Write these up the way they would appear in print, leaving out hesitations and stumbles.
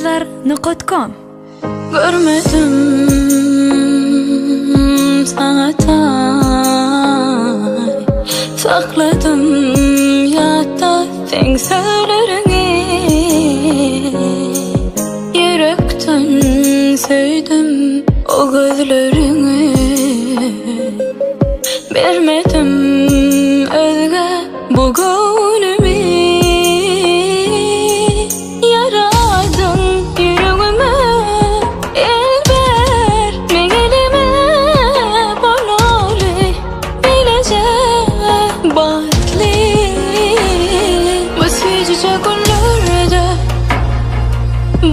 Tamayıldızlar.com Görmedim sana tay, sakladım yatta sen sözlerini. Yürekten sevdim o gözlerini. Vermedim özge bu gönlümü. Yaradın yüreğime, el ver men elime. Bololi bilece batli bu sıcak günlerde.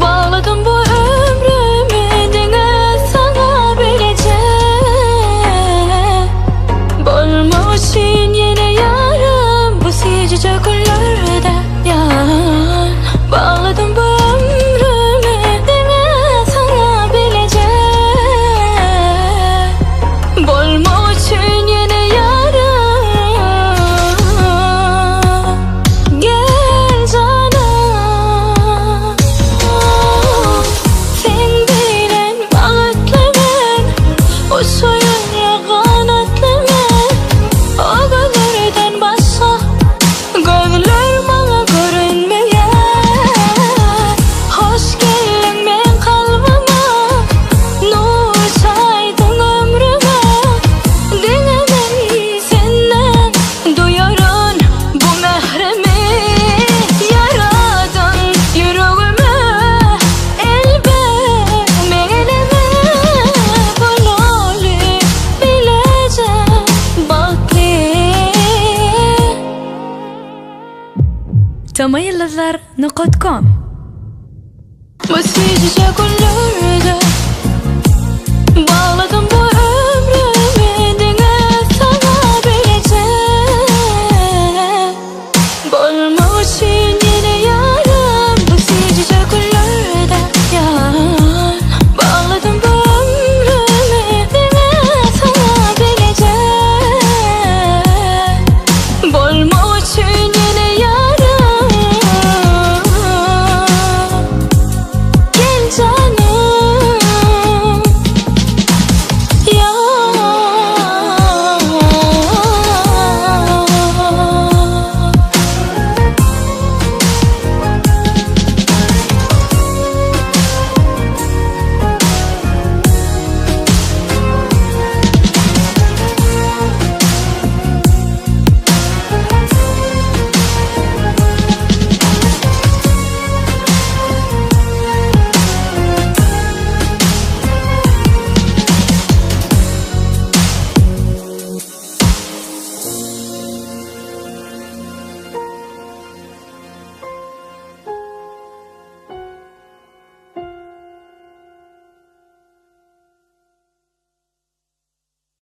Bağladım bu ömrümü dine sana bilece. Bolma için yine yarım bu sıcak günlerde yan. Bağladım bu ömrümü dine sana bilece. Bolma için yine yarım. Gel canım, sen bilen bağıtlı ben, o soyunla kanatlı ben. O gözlerden başka gözler bana görünmeyen. Hoş geldin men kalbime, nur saydın ömrüme. Dilemem senden duyarım bu mehremi. Yaradın yüreğime, el ver men elime. Bololi bilece batli. Tamayıldızlar.com Bu sıcak günlerde